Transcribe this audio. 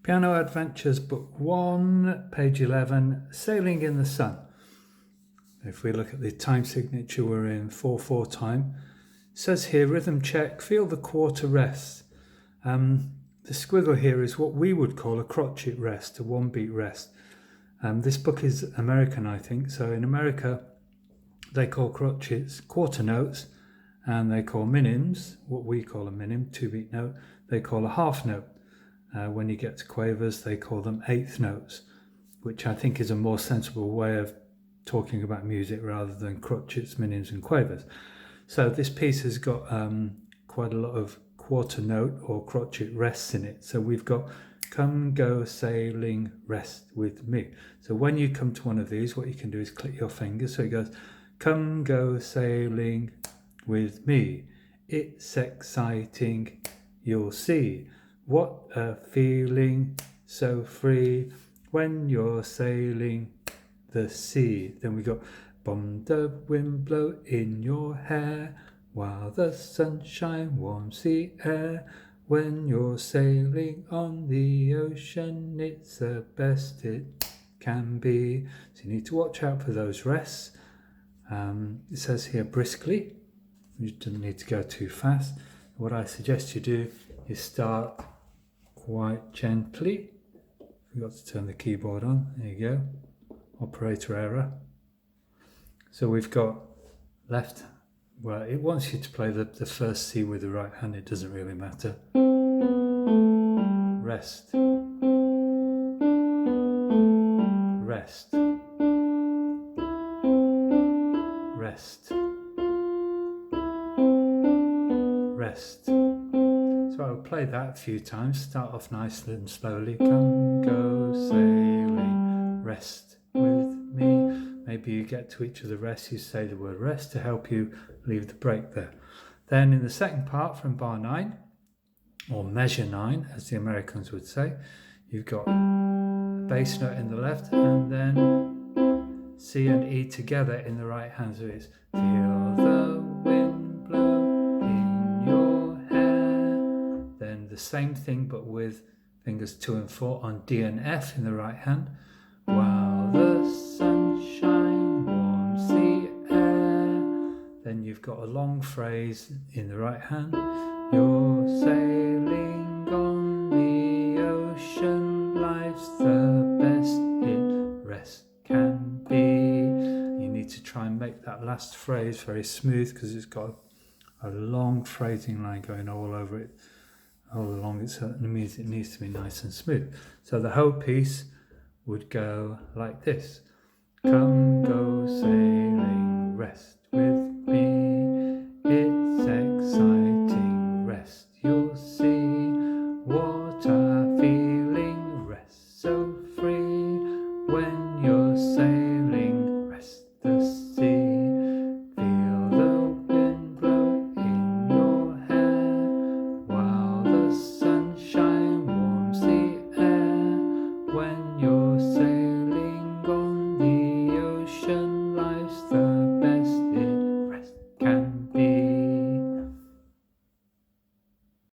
Piano Adventures, Book 1, page 11, Sailing in the Sun. If we look at the time signature, we're in 4/4 time. It says here, rhythm check, feel the quarter rest. The squiggle here is what we would call a crotchet rest, a 1-beat rest. This book is American, I think. So in America, they call crotchets quarter notes, and they call minims, what we call a minim, 2-beat note, they call a half note. When you get to quavers, they call them 1/8 notes, which I think is a more sensible way of talking about music rather than crotchets, minims and quavers. So this piece has got quite a lot of quarter note or crotchet rests in it. So we've got come, go, sailing, rest with me. So when you come to one of these, what you can do is click your fingers. So it goes, come, go, sailing with me. It's exciting, you'll see. What a feeling, so free, when you're sailing the sea. Then we got, bum the wind blow in your hair, while the sunshine warms the air. When you're sailing on the ocean, it's the best it can be. So you need to watch out for those rests. It says here briskly. You don't need to go too fast. What I suggest you do is start quite gently. Forgot to turn the keyboard on. There you go. Operator error. So we've got left. Well, it wants you to play the first C with the right hand. It doesn't really matter. Rest. Rest. Rest. Rest. So I'll play that a few times. Start off nicely and slowly. Come, go, sailing, rest with me. Maybe you get to each of the rests, you say the word rest to help you leave the break there. Then in the second part from bar 9, or measure 9, as the Americans would say, you've got a bass note in the left and then C and E together in the right hand. So it's feel the wind blow in your hair. Then the same thing but with fingers 2 and 4 on D and F in the right hand. While the sunshine warms the air. Then you've got a long phrase in the right hand. You're sailing on the ocean, life's the best it rest can be. You need to try and make that last phrase very smooth because it's got a long phrasing line going all over it, all along it. So it means it needs to be nice and smooth. So the whole piece would go like this. Come, go, sailing, rest with